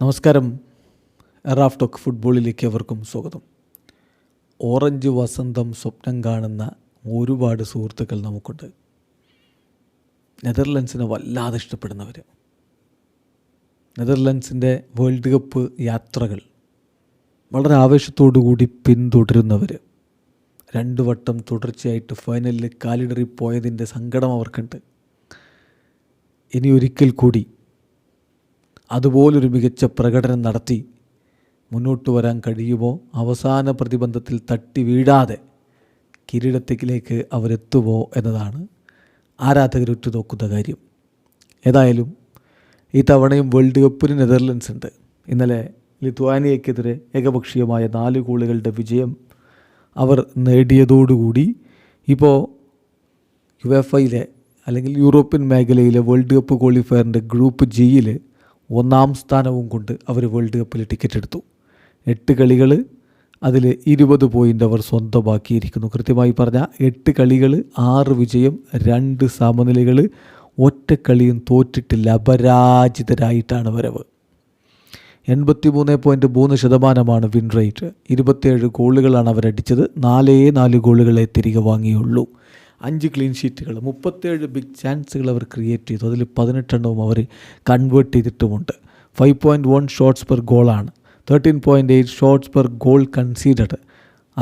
നമസ്കാരം. Raf talk ഫുട്ബോളിലേക്ക് അവർക്കും സ്വാഗതം. ഓറഞ്ച് വസന്തം സ്വപ്നം കാണുന്ന ഒരുപാട് സുഹൃത്തുക്കൾ നമുക്കുണ്ട്. നെതർലൻഡ്സിനെ വല്ലാതെ ഇഷ്ടപ്പെടുന്നവർ, നെതർലൻഡ്സിൻ്റെ വേൾഡ് കപ്പ് യാത്രകൾ വളരെ ആവേശത്തോടു കൂടി പിന്തുടരുന്നവർ, 2 വട്ടം തുടർച്ചയായിട്ട് ഫൈനലിൽ കാലിടറിപ്പോയതിൻ്റെ സങ്കടം അവർക്കുണ്ട്. ഇനി ഒരിക്കൽ കൂടി അതുപോലൊരു മികച്ച പ്രകടനം നടത്തി മുന്നോട്ട് വരാൻ കഴിയുമോ, അവസാന പ്രതിബന്ധത്തിൽ തട്ടി വീഴാതെ കിരീടത്തിലേക്ക് അവരെത്തുമോ എന്നതാണ് ആരാധകർ ഉറ്റുനോക്കുന്ന കാര്യം. ഏതായാലും ഈ തവണയും വേൾഡ് കപ്പിന് നെതർലൻഡ്സ് ഉണ്ട്. ഇന്നലെ ലിത്വാനിയയ്ക്കെതിരെ ഏകപക്ഷീയമായ 4 ഗോളുകളുടെ വിജയം അവർ നേടിയതോടുകൂടി ഇപ്പോൾ യുവേഫയിലെ അല്ലെങ്കിൽ യൂറോപ്യൻ മേഖലയിലെ വേൾഡ് കപ്പ് ക്വാളിഫയറിൻ്റെ ഗ്രൂപ്പ് ജിയിൽ 1-ാം സ്ഥാനവും കൊണ്ട് അവർ വേൾഡ് കപ്പിൽ ടിക്കറ്റ് എടുത്തു. 8 കളികൾ, അതിൽ 20 പോയിൻ്റ് അവർ സ്വന്തമാക്കിയിരിക്കുന്നു. കൃത്യമായി പറഞ്ഞാൽ 8 കളികൾ, 6 വിജയം, 2 സമനിലകൾ, ഒറ്റ കളിയും തോറ്റിട്ടില്ല. അപരാജിതരായിട്ടാണ് വരവ്. 83.3% വിൻ റേറ്റ്. 27 ഗോളുകളാണ് അവരടിച്ചത്. 4 ഗോളുകളെ തിരികെ വാങ്ങിയുള്ളൂ. 5 ക്ലീൻ ഷീറ്റുകൾ, 37 ബിഗ് ചാൻസുകൾ അവർ ക്രിയേറ്റ് ചെയ്തു. അതിൽ 18 എണ്ണവും അവർ കൺവേർട്ട് ചെയ്തിട്ടുമുണ്ട്. 5.1 ഷോട്ട്സ് പെർ ഗോളാണ്. 13.8 shots per goal conceded.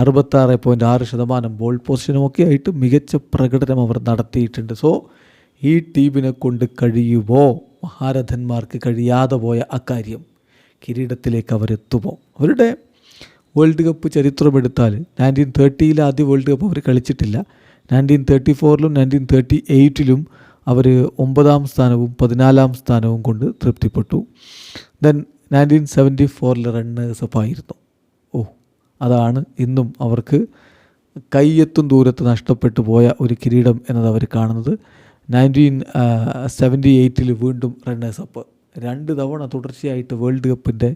66.6% ball പൊസിഷനുമൊക്കെ ആയിട്ട് മികച്ച പ്രകടനം അവർ നടത്തിയിട്ടുണ്ട്. സോ ഈ ടീമിനെ കൊണ്ട് കഴിയുമോ? മഹാരഥന്മാർക്ക് കഴിയാതെ പോയ അക്കാര്യം കിരീടത്തിലേക്ക് അവരെത്തുമോ? അവരുടെ വേൾഡ് കപ്പ് ചരിത്രമെടുത്താൽ 1930 ആദ്യ വേൾഡ് കപ്പ് അവർ കളിച്ചിട്ടില്ല. 1934 1938 അവർ 9-ാം സ്ഥാനവും 14-ാം സ്ഥാനവും കൊണ്ട് തൃപ്തിപ്പെട്ടു. ദെൻ 1974 റണ്ണേഴ്സപ്പ് ആയിരുന്നു. അതാണ് ഇന്നും അവർക്ക് കൈയെത്തും ദൂരത്ത് നഷ്ടപ്പെട്ടു പോയ ഒരു കിരീടം എന്നത് അവർ കാണുന്നത്. 1978 വീണ്ടും റണ്ണേഴ്സപ്പ്. 2 തവണ തുടർച്ചയായിട്ട് വേൾഡ് കപ്പിൻ്റെ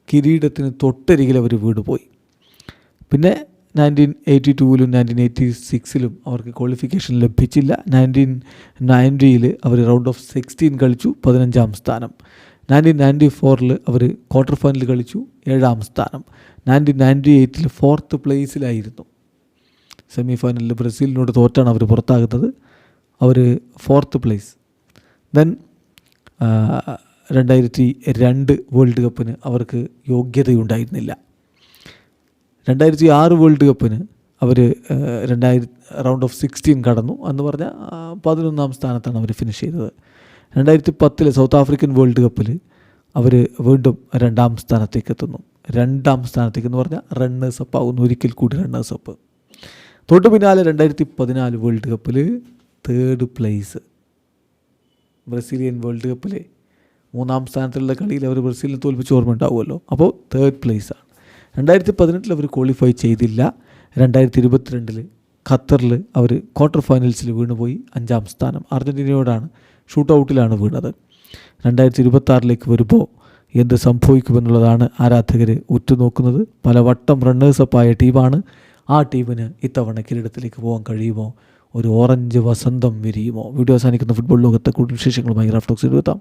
കിരീടത്തിന് തൊട്ടരികിൽ അവർ വീടുപോയി. പിന്നെ 1982 1986 അവർക്ക് ക്വാളിഫിക്കേഷൻ ലഭിച്ചില്ല. 1990 അവർ റൗണ്ട് ഓഫ് 16 കളിച്ചു, 15-ാം സ്ഥാനം. 1994 അവർ ക്വാർട്ടർ ഫൈനൽ കളിച്ചു, 7-ാം സ്ഥാനം. 1998 4th പ്ലേസിലായിരുന്നു. സെമി ഫൈനലിൽ ബ്രസീലിനോട് തോറ്റാണ് അവർ പുറത്താകുന്നത്. അവർ 4th പ്ലേസ്. ദെൻ 2002 വേൾഡ് കപ്പിന് അവർക്ക് യോഗ്യതയുണ്ടായിരുന്നില്ല. 2006 വേൾഡ് കപ്പിന് അവർ റൗണ്ട് ഓഫ് 16 കടന്നു. എന്ന് പറഞ്ഞാൽ 11-ാം സ്ഥാനത്താണ് അവർ ഫിനിഷ് ചെയ്തത്. 2010 സൗത്ത് ആഫ്രിക്കൻ വേൾഡ് കപ്പിൽ അവർ വീണ്ടും 2-ാം സ്ഥാനത്തേക്ക് എത്തുന്നു. 2-ാം സ്ഥാനത്തേക്ക് എന്ന് പറഞ്ഞാൽ റണ്ണേഴ്സപ്പ് ആകുന്നു. ഒരിക്കൽ കൂടി റണ്ണേഴ്സപ്പ്. തൊട്ട് പിന്നാലെ 2014 വേൾഡ് കപ്പിൽ 3rd പ്ലേസ്. ബ്രസീലിയൻ വേൾഡ് കപ്പിൽ 3-ാം സ്ഥാനത്തുള്ള കളിയിൽ അവർ ബ്രസീലിനെ തോൽപ്പിച്ച് ഓർമ്മ ഉണ്ടാവുമല്ലോ. അപ്പോൾ 3rd പ്ലേസാണ്. 2018 അവർ ക്വാളിഫൈ ചെയ്തില്ല. 2022 ഖത്തറിൽ അവർ ക്വാർട്ടർ ഫൈനൽസിൽ വീണുപോയി, 5-ാം സ്ഥാനം. അർജൻറ്റീനയോടാണ് ഷൂട്ട് ഔട്ടിലാണ് വീണത്. 2026 വരുമ്പോൾ എന്ത് സംഭവിക്കുമെന്നുള്ളതാണ് ആരാധകർ ഉറ്റുനോക്കുന്നത്. പലവട്ടം റണ്ണേഴ്സപ്പായ ടീമാണ്. ആ ടീമിന് ഇത്തവണ കിരീടത്തിലേക്ക് പോകാൻ കഴിയുമോ? ഒരു ഓറഞ്ച് വസന്തം വിരിയുമോ? വീഡിയോ അവസാനിക്കുന്ന ഫുട്ബോൾ ലോകത്തെ കൂടുതൽ വിശേഷങ്ങളുമായി റാഫ് ടോക്സിൽ എത്താം.